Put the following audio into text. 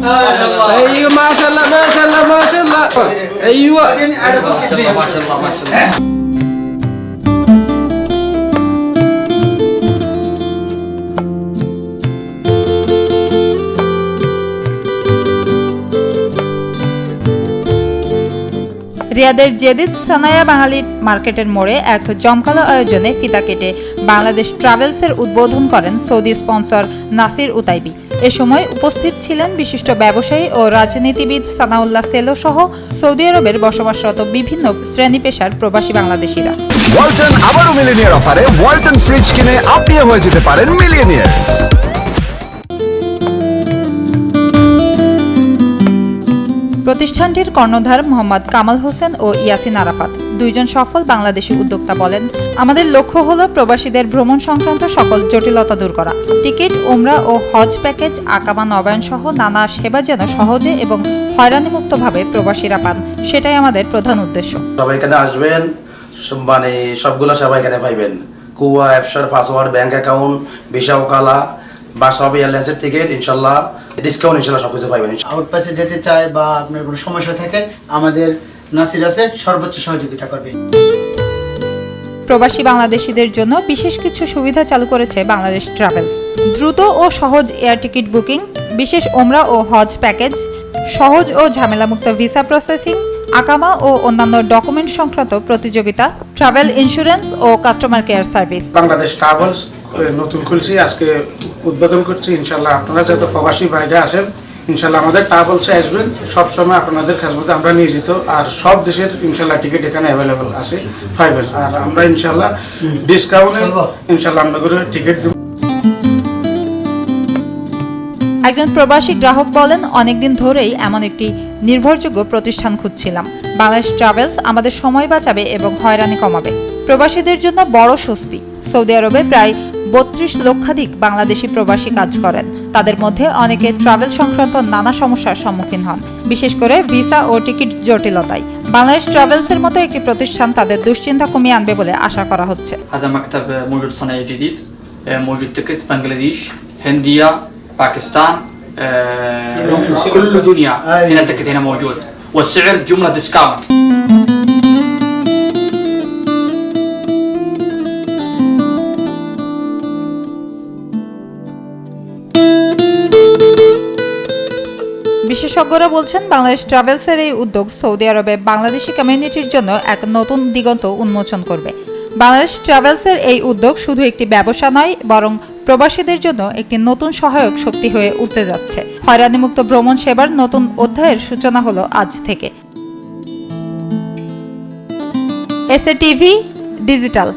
ايوه ما شاء الله ما شاء الله ما شاء الله ايوه ما شاء الله ما شاء الله রিয়াদের জেদিদ সানায়া বাঙালি মার্কেটের মোড়ে এক জমকালো আয়োজনে ফিতা কেটে বাংলাদেশ ট্রাভেলসের উদ্বোধন করেন সৌদি স্পন্সর নাসির উতাইবি। এ সময় উপস্থিত ছিলেন বিশিষ্ট ব্যবসায়ী ও রাজনীতিবিদ সানাউল্লাহ সেলো সহ সৌদি আরবের বসবাসরত বিভিন্ন শ্রেণী পেশার প্রবাসী বাংলাদেশিরা। ওয়ালটন আবারও মিলিয়নিয়ার অফারে ওয়ালটন ফ্রিজ কিনে আপনিও হয়ে যেতে পারেন মিলিয়নিয়ার। প্রতিষ্ঠানটির কর্ণধার মোহাম্মদ কামাল হোসেন ও ইয়াসিন আরাফাত দুইজন সফল বাংলাদেশি উদ্যোক্তা বলেন, আমাদের লক্ষ্য হলো প্রবাসীদের ভ্রমণ সংক্রান্ত সকল জটিলতা দূর করা। টিকিট, উমরা ও হজ প্যাকেজ, আকামা নবায়ন সহ নানা সেবা যেন সহজে এবং হয়রানিমুক্তভাবে প্রবাসীরা পান, সেটাই আমাদের প্রধান উদ্দেশ্য। সবাই এখানে আসবেন, মানে সবগুলো সবাই এখানে পাইবেন। কুয়া, অ্যাপসার, পাসওয়ার্ড, ব্যাংক অ্যাকাউন্ট, ভিসা, ওকালা বা সব এয়ারলাইন্সের টিকিট, ইনশাল্লাহ ডিসকাউন্ট ইনশাল্লাহ সবকিছু পাইবেন। আউটপাসে যেতে চায় বা আপনার কোনো সমস্যা থাকে, আমাদের নাসির আছে সর্বোচ্চ সহযোগিতা করবে। প্রবাসী বাংলাদেশিদের জন্য বিশেষ কিছু সুবিধা চালু করেছে বাংলাদেশ ট্রাভেলস। দ্রুত ও সহজ এয়ার টিকিট বুকিং, বিশেষ ওমরা ও হজ প্যাকেজ, সহজ ও ঝামেলামুক্ত ভিসা প্রসেসিং, আকামা ও অন্যান্য ডকুমেন্ট সংক্রান্ত প্রতিযোগিতা, ট্রাভেল ইন্স্যুরেন্স ও customer care service. Bangladesh travels নতুন খুলছি, আজকে উদ্বোধন করছি। ইনশাল্লাহ আপনারা যত প্রবাসী বাইরে আসেন, ইনশাল্লাহ আমাদের ট্রাভেলসে আসবেন, সবসময় আপনাদের খেজমতে আমরা নিয়োজিত। আর সব দেশের ইনশাল্লাহ টিকিট এখানে অ্যাভেলেবল আছে, পাইবেন। আর আমরা ইনশাল্লাহ ডিসকাউন্টে ইনশাল্লাহ আপনাদের টিকিট দেব। একজন প্রবাসী গ্রাহক বলেন, অনেকদিন ধরেই এমন একটি নির্ভরযোগ্য প্রতিষ্ঠান খুঁজছিলাম। বাংলাদেশ ট্রাভেলস আমাদের সময় বাঁচাবে এবং হয়রানি কমাবে। প্রবাসীদের জন্য বড় স্বস্তি। সৌদি আরবে প্রায় ৩২ লক্ষাধিক বাংলাদেশি প্রবাসী কাজ করেন। তাদের মধ্যে অনেকে ট্রাভেল সংক্রান্ত নানা সমস্যার সম্মুখীন হন, বিশেষ করে ভিসা ও টিকিট জটিলতায়। বাংলাদেশ ট্রাভেলসের মতো একটি প্রতিষ্ঠান তাদের দুশ্চিন্তা কমিয়ে আনবে বলে আশা করা হচ্ছে। هذا مكتب موجود صناعي جديد، موجود تكت بنغلاديش، هندية، باكستان، كل الدنيا هنا تكت هنا موجود، والسعر جملة ديسكاونت. বিশেষজ্ঞরা বলছেন, বাংলাদেশ ট্রাভেলসের এই উদ্যোগ সৌদি আরবে বাংলাদেশি কমিউনিটির জন্য এক নতুন দিগন্ত উন্মোচন করবে। বাংলাদেশ ট্রাভেলসের এই উদ্যোগ শুধু একটি ব্যবসা নয়, বরং প্রবাসীদের জন্য একটি নতুন সহায়ক শক্তি হয়ে উঠতে যাচ্ছে। হয়রানিমুক্ত ভ্রমণ সেবার নতুন অধ্যায়ের সূচনা হলো আজ থেকে। SA TV digital.